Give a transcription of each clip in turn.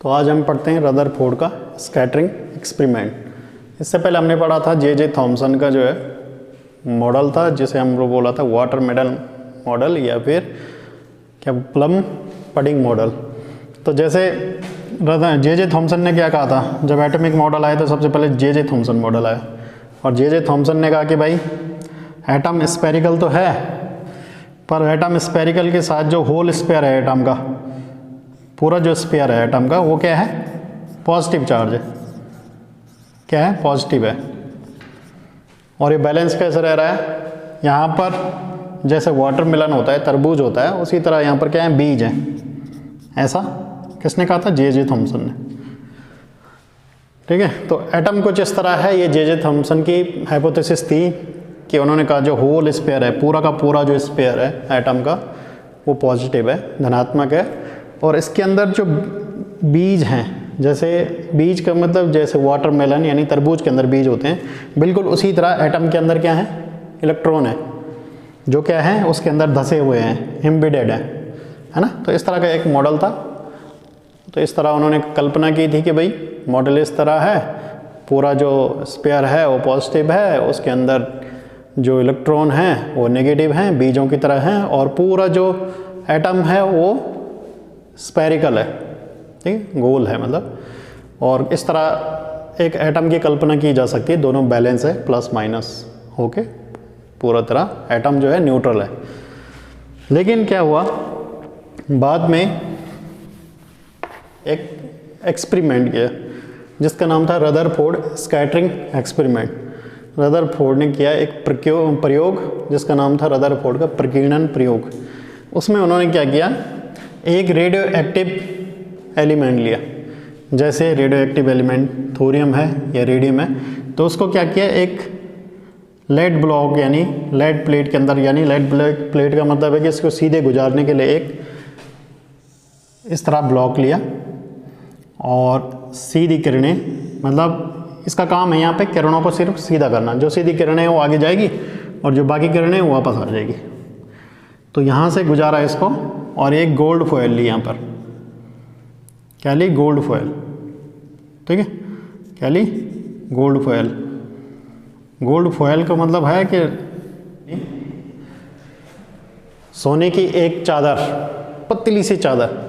तो आज हम पढ़ते हैं रदरफोर्ड का स्कैटरिंग एक्सपेरिमेंट। इससे पहले हमने पढ़ा था जे थॉमसन का जो है मॉडल था, जिसे हम लोग बोला था वाटरमेलन मॉडल या फिर क्या प्लम पडिंग मॉडल। तो जैसे जे थॉमसन ने क्या कहा था, जब एटॉमिक मॉडल आया तो सबसे पहले जे थॉमसन मॉडल आया, और जे थॉमसन ने कहा कि भाई एटम स्फेरिकल तो है, पर एटम स्फेरिकल के साथ जो होल स्पेयर है एटम का, पूरा जो स्पेयर है एटम का, वो क्या है, पॉजिटिव चार्ज है। क्या है, पॉजिटिव है। और ये बैलेंस कैसे रह रहा है, यहाँ पर जैसे वाटरमेलन होता है, तरबूज होता है, उसी तरह यहाँ पर क्या है, बीज है। ऐसा किसने कहा था, जे थॉमसन ने। ठीक है, तो एटम कुछ इस तरह है। ये जे थॉमसन की हाइपोथेसिस थी कि उन्होंने कहा जो होल स्पेयर है, पूरा का पूरा जो स्पेयर है एटम का, वो पॉजिटिव है, धनात्मक है। और इसके अंदर जो बीज हैं, जैसे बीज का मतलब जैसे वाटरमेलन यानी तरबूज के अंदर बीज होते हैं, बिल्कुल उसी तरह एटम के अंदर क्या है, इलेक्ट्रॉन है, जो क्या है उसके अंदर धसे हुए हैं, एम्बेडेड है ना। तो इस तरह का एक मॉडल था। तो इस तरह उन्होंने कल्पना की थी कि भाई मॉडल इस तरह है, पूरा जो स्पेयर है वो पॉजिटिव है, उसके अंदर जो इलेक्ट्रॉन हैं वो नेगेटिव हैं, बीजों की तरह हैं, और पूरा जो एटम है वो स्फेरिकल है, ठीक है, गोल है मतलब। और इस तरह एक एटम की कल्पना की जा सकती है, दोनों बैलेंस है, प्लस माइनस होके पूरा तरह एटम जो है न्यूट्रल है। लेकिन क्या हुआ, बाद में एक एक्सपेरिमेंट किया जिसका नाम था रदरफोर्ड स्कैटरिंग एक्सपेरिमेंट। रदरफोर्ड ने किया एक प्रयोग जिसका नाम था रदरफोर्ड का प्रकीर्णन प्रयोग। उसमें उन्होंने क्या किया, एक रेडियो एक्टिव एलिमेंट लिया, जैसे रेडियो एक्टिव एलिमेंट थोरियम है या रेडियम है, तो उसको क्या किया, एक लेड ब्लॉक यानी लेड प्लेट के अंदर, यानी लेड प्लेट का मतलब है कि इसको सीधे गुजारने के लिए एक इस तरह ब्लॉक लिया, और सीधी किरणें, मतलब इसका काम है यहाँ पे किरणों को सिर्फ सीधा करना, जो सीधी किरणें हैं वो आगे जाएगी और जो बाकी किरणें वो वापस आ जाएगी। तो यहाँ से गुजारा इसको, और एक गोल्ड फॉयल ली, यहाँ पर क्या ली, गोल्ड फॉयल। ठीक है, क्या ली, गोल्ड फॉयल। गोल्ड फॉयल का मतलब है कि सोने की एक चादर, पतली सी चादर।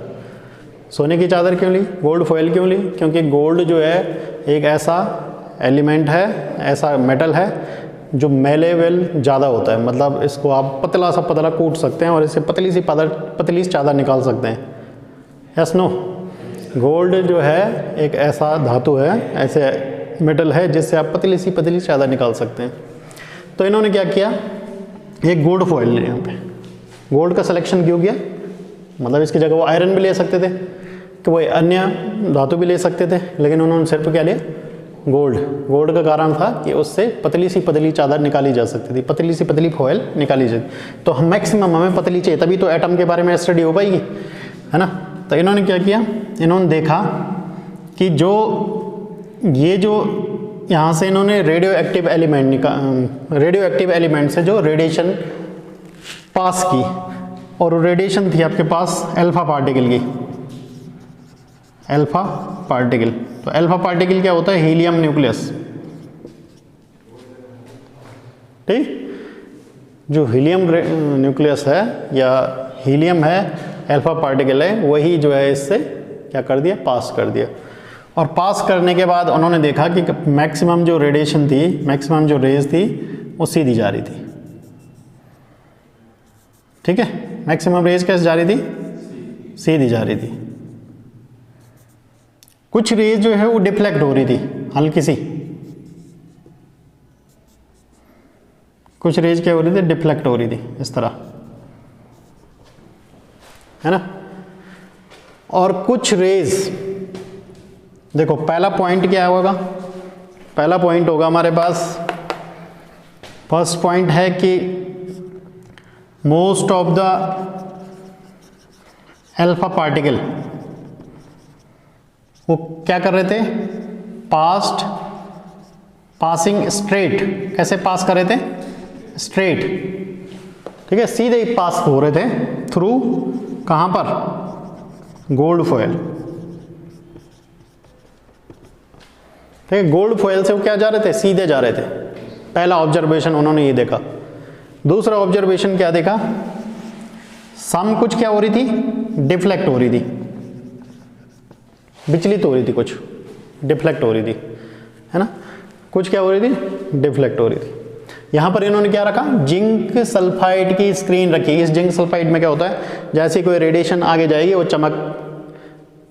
सोने की चादर क्यों ली, गोल्ड फॉयल क्यों ली, क्योंकि गोल्ड जो है एक ऐसा एलिमेंट है, ऐसा मेटल है जो मेलेबल ज़्यादा होता है, मतलब इसको आप पतला सा पतला कूट सकते हैं और इससे पतली सी चादर निकाल सकते हैं। यस नो, गोल्ड जो है एक ऐसा धातु है, ऐसे मेटल है जिससे आप पतली सी चादर निकाल सकते हैं। तो इन्होंने क्या किया, एक गोल्ड फॉयल लिया। यहाँ पे गोल्ड का सिलेक्शन क्यों किया, मतलब इसकी जगह वो आयरन भी ले सकते थे, कि वो अन्य धातु भी ले सकते थे, लेकिन उन्होंने सिर्फ क्या लिया, गोल्ड। गोल्ड का कारण था कि उससे पतली सी चादर निकाली जा सकती थी, पतली सी फॉयल निकाली जाती। तो हम मैक्सिमम हमें पतली चाहिए, तभी तो एटम के बारे में स्टडी हो पाएगी, है ना। तो इन्होंने क्या किया, इन्होंने देखा कि जो ये जो यहाँ से इन्होंने रेडियो एक्टिव एलिमेंट से जो रेडिएशन पास की, और रेडिएशन थी आपके पास अल्फा पार्टिकल की, अल्फा पार्टिकल। तो अल्फा पार्टिकल क्या होता है, हीलियम न्यूक्लियस। ठीक, जो हीलियम न्यूक्लियस है या हीलियम है, अल्फा पार्टिकल है, वही जो है इससे क्या कर दिया, पास कर दिया। और पास करने के बाद उन्होंने देखा कि मैक्सिमम जो रेडिएशन थी, मैक्सिमम जो रेज थी, वो सीधी जा रही थी। ठीक है, मैक्सिमम रेज कैसे जा रही थी, सीधी जा रही थी। कुछ रेज जो है वो डिफ्लेक्ट हो रही थी, हल्की सी, कुछ रेज क्या हो रही थी, डिफ्लेक्ट हो रही थी, इस तरह, है ना। और कुछ रेज, देखो पहला पॉइंट क्या होगा, पहला पॉइंट होगा हमारे पास, फर्स्ट पॉइंट है कि most of the alpha particle वो क्या कर रहे थे, पासिंग स्ट्रेट। कैसे पास कर रहे थे, स्ट्रेट। ठीक है, सीधे ही पास हो रहे थे थ्रू कहाँ पर, गोल्ड फॉयल। ठीक है, गोल्ड फॉयल से वो क्या जा रहे थे, सीधे जा रहे थे। पहला ऑब्जर्वेशन उन्होंने ये देखा। दूसरा ऑब्जर्वेशन क्या देखा, सम कुछ क्या हो रही थी, डिफ्लेक्ट हो रही थी, विचलित हो रही थी, कुछ डिफ्लेक्ट हो रही थी, है ना, कुछ क्या हो रही थी, डिफ्लेक्ट हो रही थी। यहाँ पर इन्होंने क्या रखा, जिंक सल्फाइड की स्क्रीन रखी। इस जिंक सल्फाइड में क्या होता है, जैसे कोई रेडिएशन आगे जाएगी वो चमक,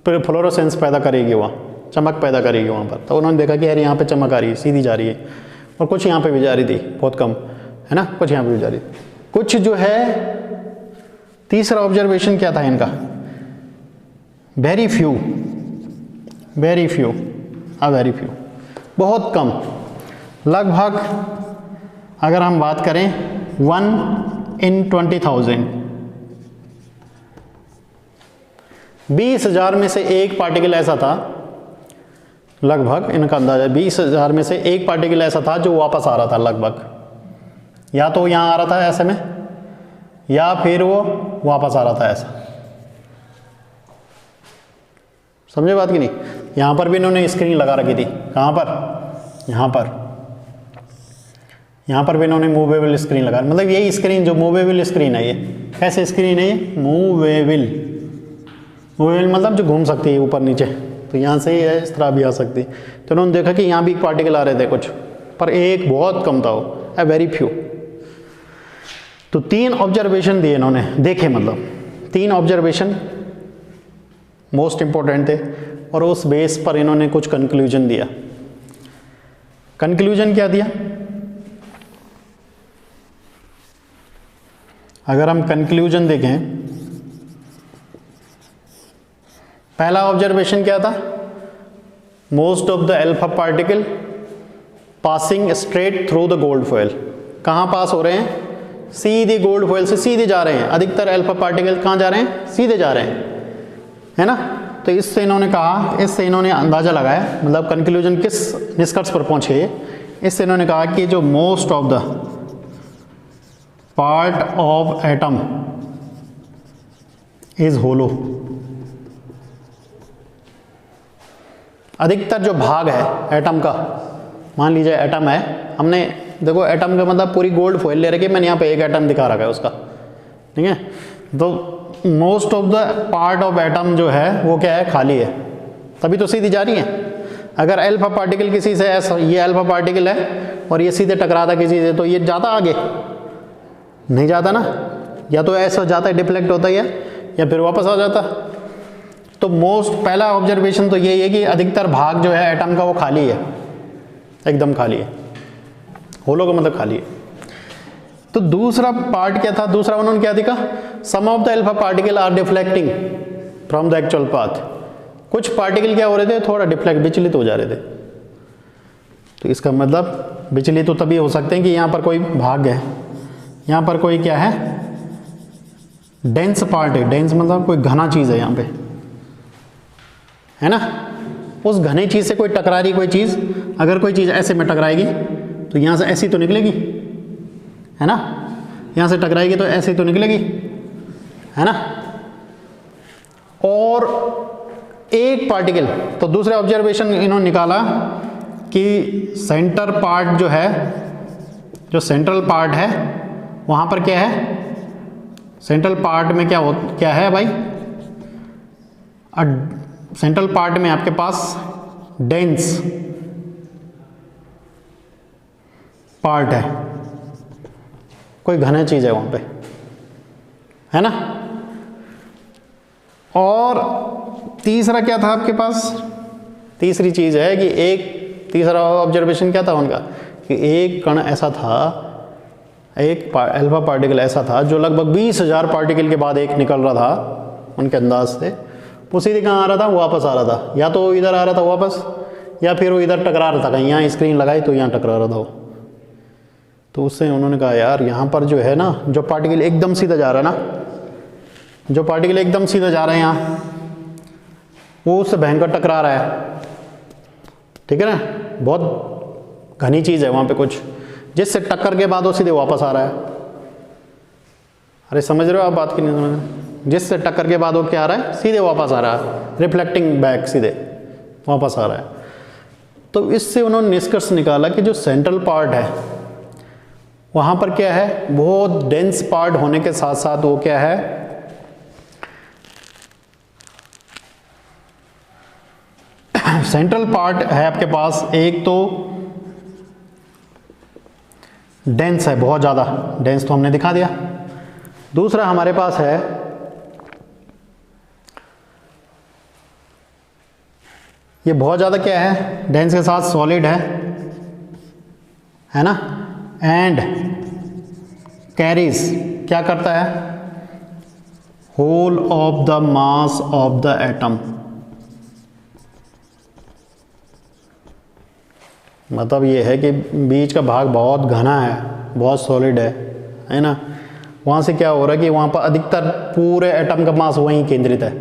फिर फ्लोरोसेंस पैदा करेगी, वहाँ चमक पैदा करेगी वहाँ पर। तो उन्होंने देखा कि यार यहाँ पे चमक आ रही है, सीधी जा रही है, और कुछ यहाँ पे भी जा रही थी, बहुत कम, है ना, कुछ यहाँ पे भी जा रही थी, कुछ जो है। तीसरा ऑब्जर्वेशन क्या था इनका, very few, very few, very few, बहुत कम, लगभग अगर हम बात करें 1 in 20,000, 20,000 में से एक पार्टिकल ऐसा था, लगभग इनका अंदाजा 20,000 में से एक पार्टिकल ऐसा था जो वापस आ रहा था लगभग, या तो यहाँ आ रहा था ऐसे में, या फिर वो वापस आ रहा था ऐसा। समझे बात कि नहीं। यहाँ पर भी इन्होंने स्क्रीन लगा रखी थी, कहाँ पर, यहाँ पर, यहाँ पर भी इन्होंने मूवेबल स्क्रीन लगा, मतलब यही स्क्रीन जो मूवेबल स्क्रीन है, ये कैसे स्क्रीन है, ये मूवेबल, मूवेबल मतलब जो घूम सकती है ऊपर नीचे, तो यहाँ से ही है, इस तरह भी आ सकती। तो उन्होंने देखा कि यहाँ भी पार्टिकल आ रहे थे कुछ, पर एक बहुत कम था, वो वेरी फ्यू। तो 3 ऑब्जर्वेशन दिए इन्होंने, देखे मतलब 3 ऑब्जर्वेशन मोस्ट इंपॉर्टेंट थे, और उस बेस पर इन्होंने कुछ कंक्लूजन दिया। कंक्लूजन क्या दिया, अगर हम कंक्लूजन देखें, पहला ऑब्जर्वेशन क्या था, most of the alpha particle passing straight through the gold foil. कहाँ पास हो रहे हैं, सीधे गोल्ड फॉयल से सीधे जा रहे हैं। अधिकतर अल्फा पार्टिकल कहाँ जा रहे हैं, सीधे जा रहे हैं, है ना। तो इससे इन्होंने कहा, इससे इन्होंने अंदाजा लगाया, मतलब कंक्लूजन किस निष्कर्ष पर पहुंचे, इससे इन्होंने कहा कि जो most of the part of atom is hollow, अधिकतर जो भाग है एटम का, मान लीजिए एटम है, हमने देखो एटम का मतलब पूरी गोल्ड फॉइल ले रखी है, मैंने यहाँ पे एक एटम दिखा रखा है उसका, ठीक है। तो most of the part of atom जो है वो क्या है, खाली है, तभी तो सीधी जा रही है। अगर अल्फा पार्टिकल किसी से ऐसा, ये अल्फा पार्टिकल है और ये सीधे टकराता किसी से, तो ये जाता आगे नहीं जाता ना, या तो ऐसा जाता है, डिफ्लेक्ट होता है, या फिर वापस आ जाता। तो मोस्ट पहला ऑब्जर्वेशन तो यही है कि अधिकतर भाग जो है एटम का वो खाली है, एकदम खाली है, होलो का मतलब खाली है। तो दूसरा पार्ट क्या था, दूसरा उन्होंने क्या देखा, some of the alpha particle are deflecting from the actual path. कुछ पार्टिकल क्या हो रहे थे, थोड़ा डिफ्लेक्ट, विचलित हो जा रहे थे। तो इसका मतलब विचलित तो तभी हो सकते हैं कि यहाँ पर कोई भाग है, यहाँ पर कोई क्या है, डेंस पार्ट है, डेंस मतलब कोई घना चीज़ है यहाँ पे, है ना। उस घने चीज़ से कोई टकरा रही कोई चीज़, अगर कोई चीज़ ऐसे में टकराएगी तो यहाँ से ऐसी तो निकलेगी, है ना, यहाँ से टकराएगी तो ऐसे तो निकलेगी, है ना। और एक पार्टिकल, तो दूसरे ऑब्जर्वेशन इन्होंने निकाला कि सेंटर पार्ट जो है, जो सेंट्रल पार्ट है वहाँ पर क्या है, सेंट्रल पार्ट में क्या है भाई, सेंट्रल पार्ट में आपके पास डेंस पार्ट है, कोई घना चीज़ है वहाँ पे, है ना। और तीसरा क्या था आपके पास, तीसरी चीज़ है कि एक, तीसरा ऑब्जर्वेशन क्या था उनका, कि एक कण ऐसा था, एक अल्फा पार्टिकल ऐसा था जो लगभग 20,000 पार्टिकल के बाद एक निकल रहा था उनके अंदाज से, वो सीधे कहाँ आ रहा था, वापस आ रहा था, या तो वो इधर आ रहा था वापस, या फिर वो इधर टकरा रहा था, कहीं यहाँ स्क्रीन लगाई तो यहाँ टकरा रहा था वो। तो उससे उन्होंने कहा यार यहाँ पर जो है ना, जो पार्टिकल एकदम सीधा जा रहा है ना, जो पार्टिकल एकदम सीधा जा रहे हैं यहाँ, वो उससे भयंकर टकरा रहा है, ठीक है ना, बहुत घनी चीज़ है वहाँ पे कुछ, जिससे टक्कर के बाद वो सीधे वापस आ रहा है। अरे समझ रहे हो आप बात की, नहीं समझ रहे, जिससे टक्कर के बाद वो क्या आ रहा है, सीधे वापस आ रहा है, रिफ्लेक्टिंग बैक, सीधे वापस आ रहा है। तो इससे उन्होंने निष्कर्ष निकाला कि जो सेंट्रल पार्ट है वहाँ पर क्या है, बहुत डेंस पार्ट होने के साथ साथ वो क्या है, सेंट्रल पार्ट है आपके पास एक तो डेंस है, बहुत ज़्यादा डेंस तो हमने दिखा दिया। दूसरा हमारे पास है ये बहुत ज़्यादा क्या है, डेंस के साथ सॉलिड है ना, एंड कैरीज क्या करता है, whole of the mass of the atom. मतलब ये है कि बीच का भाग बहुत घना है, बहुत सॉलिड है ना। वहाँ से क्या हो रहा है कि वहाँ पर अधिकतर पूरे एटम का मास वहीं केंद्रित है,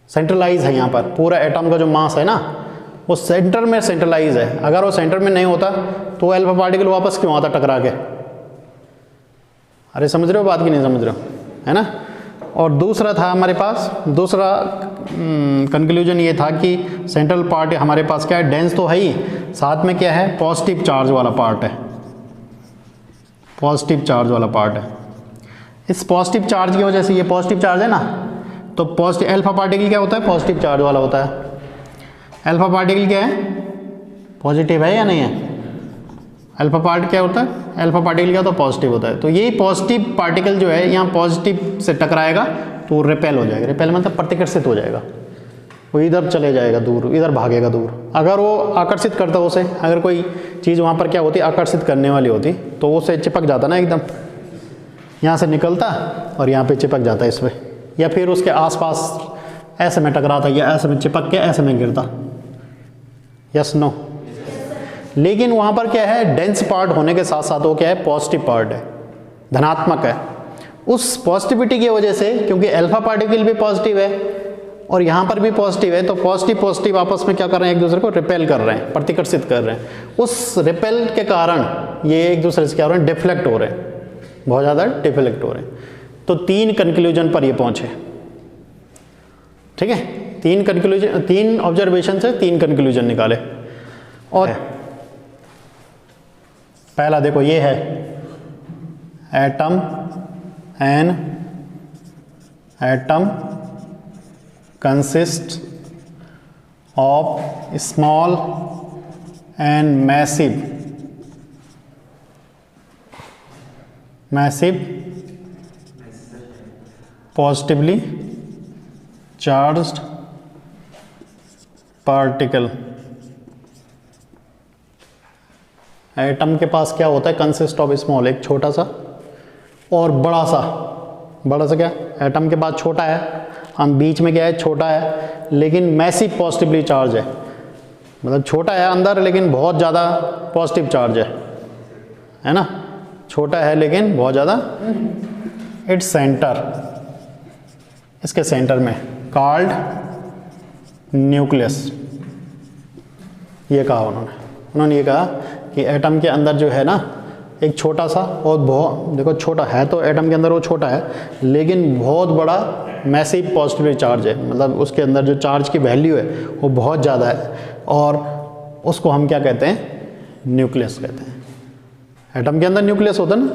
सेंट्रलाइज है। यहाँ पर पूरा एटम का जो मास है ना वो सेंटर में सेंट्रलाइज है। अगर वो सेंटर में नहीं होता तो अल्फा पार्टिकल वापस क्यों आता टकरा के। अरे समझ रहे हो बात की नहीं समझ रहे हो, है ना। और दूसरा था हमारे पास, दूसरा कंक्लूजन ये था कि सेंट्रल पार्ट हमारे पास क्या है, डेंस तो है ही, साथ में क्या है, पॉजिटिव चार्ज वाला पार्ट है, पॉजिटिव चार्ज वाला पार्ट है। इस पॉजिटिव चार्ज की वजह से, ये पॉजिटिव चार्ज है ना, तो पॉजिटिव अल्फा पार्टिकल क्या होता है, पॉजिटिव चार्ज वाला होता है। अल्फा पार्टिकल क्या है, पॉजिटिव है या नहीं है। अल्फा पार्ट क्या होता है, अल्फा पार्टिकल क्या होता है, पॉजिटिव होता है। तो यही पॉजिटिव पार्टिकल जो है यहाँ पॉजिटिव से टकराएगा तो रिपेल हो जाएगा। रिपेल मतलब प्रतिकर्षित हो जाएगा, वो इधर चले जाएगा दूर, इधर भागेगा दूर। अगर वो आकर्षित करता उसे, अगर कोई चीज़ वहाँ पर क्या होती, आकर्षित करने वाली होती, तो वो उसे चिपक जाता ना एकदम, यहाँ से निकलता और यहाँ पे चिपक जाता इस पर, या फिर उसके आसपास ऐसे में टकराता या ऐसे में चिपक के ऐसे में गिरता। Yes no. लेकिन वहाँ पर क्या है, डेंस पार्ट होने के साथ साथ वो क्या है, पॉजिटिव पार्ट है, धनात्मक है। उस पॉजिटिविटी की वजह से, क्योंकि अल्फा पार्टिकल भी पॉजिटिव है और यहाँ पर भी पॉजिटिव है, तो पॉजिटिव पॉजिटिव आपस में क्या कर रहे हैं, एक दूसरे को रिपेल कर रहे हैं, प्रतिकर्षित कर रहे हैं। उस रिपेल के कारण ये एक दूसरे से क्या हो रहे हैं, डिफ्लेक्ट हो रहे हैं, बहुत ज़्यादा डिफ्लेक्ट हो रहे हैं। तो 3 कंक्लूजन पर ये पहुँचे, ठीक है। 3 कंक्लूजन, 3 ऑब्जर्वेशन से 3 कंक्लूजन निकाले। और पहला देखो ये है, atom consist of small and massive positively charged particle. Atom के पास क्या होता है, कंसिस्ट ऑफ स्मॉल, एक छोटा सा और बड़ा सा क्या, एटम के पास छोटा है, हम बीच में क्या है, छोटा है, लेकिन मैसिव पॉजिटिवली चार्ज है। मतलब छोटा है अंदर लेकिन बहुत ज़्यादा पॉजिटिव चार्ज है ना। छोटा है लेकिन बहुत ज़्यादा, इट्स सेंटर, इसके सेंटर में कॉल्ड न्यूक्लियस। ये कहा उन्होंने ये कहा कि एटम के अंदर जो है ना एक छोटा सा और बहुत, देखो छोटा है तो एटम के अंदर वो छोटा है, लेकिन बहुत बड़ा मैसिव पॉजिटिव चार्ज है। मतलब उसके अंदर जो चार्ज की वैल्यू है वो बहुत ज़्यादा है, और उसको हम क्या कहते हैं, न्यूक्लियस कहते हैं। एटम के अंदर न्यूक्लियस होता है ना।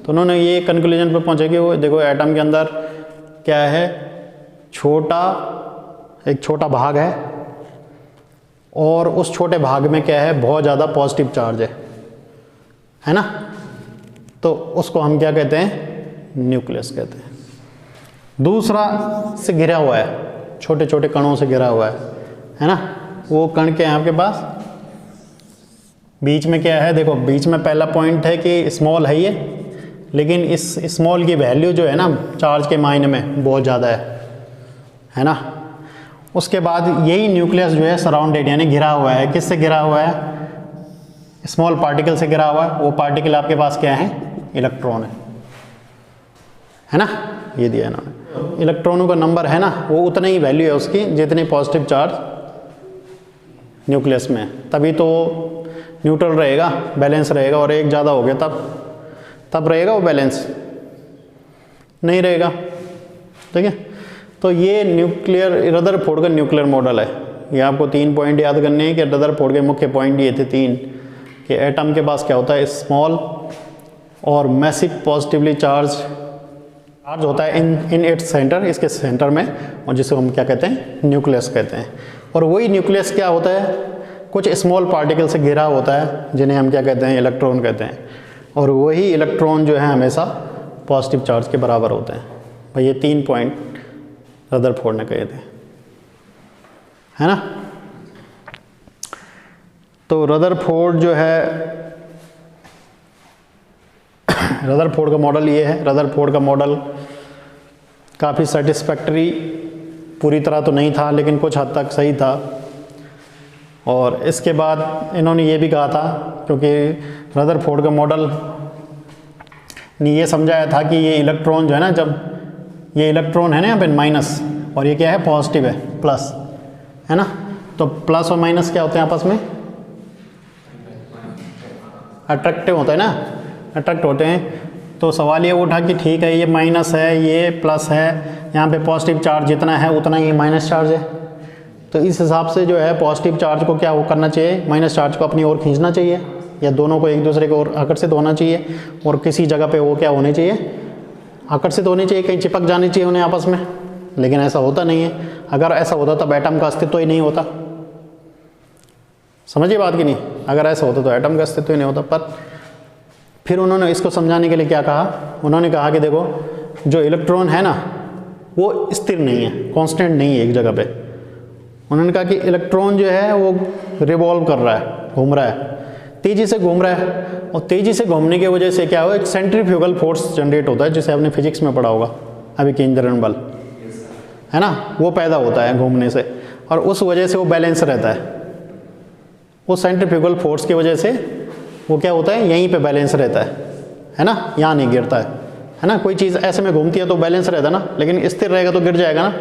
तो उन्होंने ये कंक्लूजन पर पहुँचे कि वो देखो एटम के अंदर क्या है, एक छोटा भाग है, और उस छोटे भाग में क्या है, बहुत ज़्यादा पॉजिटिव चार्ज है ना। तो उसको हम क्या कहते हैं, न्यूक्लियस कहते हैं। दूसरा से घिरा हुआ है, छोटे छोटे कणों से घिरा हुआ है ना। वो कण क्या है आपके पास, बीच में क्या है, देखो बीच में पहला पॉइंट है कि स्मॉल है ये, लेकिन इस स्मॉल की वैल्यू जो है ना चार्ज के मायने में बहुत ज़्यादा है ना। उसके बाद यही न्यूक्लियस जो है सराउंडेड यानी घिरा हुआ है, किससे घिरा हुआ है, स्मॉल पार्टिकल से घिरा हुआ है। वो पार्टिकल आपके पास क्या है, इलेक्ट्रॉन है ना। ये दिया है ना, इलेक्ट्रॉनों का नंबर है ना, वो उतना ही वैल्यू है उसकी जितने पॉजिटिव चार्ज न्यूक्लियस में, तभी तो न्यूट्रल रहेगा, बैलेंस रहेगा। और एक ज़्यादा हो गया तब रहेगा वो बैलेंस, नहीं रहेगा, ठीक है। तो ये न्यूक्लियर, रदरफोर्ड का न्यूक्लियर मॉडल है, ये आपको 3 पॉइंट याद करने हैं कि रदरफोर्ड के मुख्य पॉइंट ये थे 3 कि एटम के पास क्या होता है, स्मॉल और मैसिव पॉजिटिवली चार्ज होता है इन इट्स सेंटर, इसके सेंटर में, और जिसे हम क्या कहते हैं, न्यूक्लियस कहते हैं। और वही न्यूक्लियस क्या होता है, कुछ स्मॉल पार्टिकल से घिरा होता है जिन्हें हम क्या कहते हैं, इलेक्ट्रॉन कहते हैं। और वही इलेक्ट्रॉन जो है हमेशा पॉजिटिव चार्ज के बराबर होते हैं। भाई ये 3 पॉइंट रदरफोर्ड ने कहे थे, है ना। तो रदरफोर्ड जो है, रदरफोर्ड का मॉडल ये है। रदरफोर्ड का मॉडल काफ़ी सेटिस्फैक्टरी, पूरी तरह तो नहीं था लेकिन कुछ हद तक सही था। और इसके बाद इन्होंने ये भी कहा था, क्योंकि रदरफोर्ड का मॉडल ने ये समझाया था कि ये इलेक्ट्रॉन जो है ना, जब ये इलेक्ट्रॉन है ना यहाँ पे माइनस, और ये क्या है, पॉजिटिव है, प्लस, है ना। तो प्लस और माइनस क्या होते हैं आपस में, अट्रैक्टिव होता है ना, अट्रैक्ट होते हैं। तो सवाल ये उठा कि ठीक है, ये माइनस है, ये प्लस है, यहाँ पे पॉजिटिव चार्ज जितना है उतना ही माइनस चार्ज है। तो इस हिसाब से जो है पॉजिटिव चार्ज को क्या करना चाहिए, माइनस चार्ज को अपनी ओर खींचना चाहिए, या दोनों को एक दूसरे की ओर आकर्षित होना चाहिए, और किसी जगह पे वो क्या होने चाहिए, आकर्षित होने चाहिए, कहीं चिपक जानी चाहिए उन्हें आपस में। लेकिन ऐसा होता नहीं है। अगर ऐसा होता तब एटम का अस्तित्व ही नहीं होता। समझिए बात कि नहीं, अगर ऐसा होता तो एटम का अस्तित्व ही नहीं होता। पर फिर उन्होंने इसको समझाने के लिए क्या कहा, उन्होंने कहा कि देखो, जो इलेक्ट्रॉन है ना वो स्थिर नहीं है, कांस्टेंट नहीं है एक जगह पे। उन्होंने कहा कि इलेक्ट्रॉन जो है वो रिवॉल्व कर रहा है, घूम रहा है, तेज़ी से घूम रहा है। और तेज़ी से घूमने की वजह से क्या हो, एक सेंट्रीफ्यूगल फोर्स जनरेट होता है, जिसे आपने फिजिक्स में पढ़ा होगा, अभी केंद्रण बल, है ना, वो पैदा होता है घूमने से। और उस वजह से वो बैलेंस रहता है। वो सेंट्रीफ्यूगल फोर्स की वजह से वो क्या होता है, यहीं पे बैलेंस रहता है ना, यहाँ नहीं गिरता है ना। कोई चीज़ ऐसे में घूमती है तो बैलेंस रहता है ना, लेकिन स्थिर रहेगा तो गिर जाएगा ना।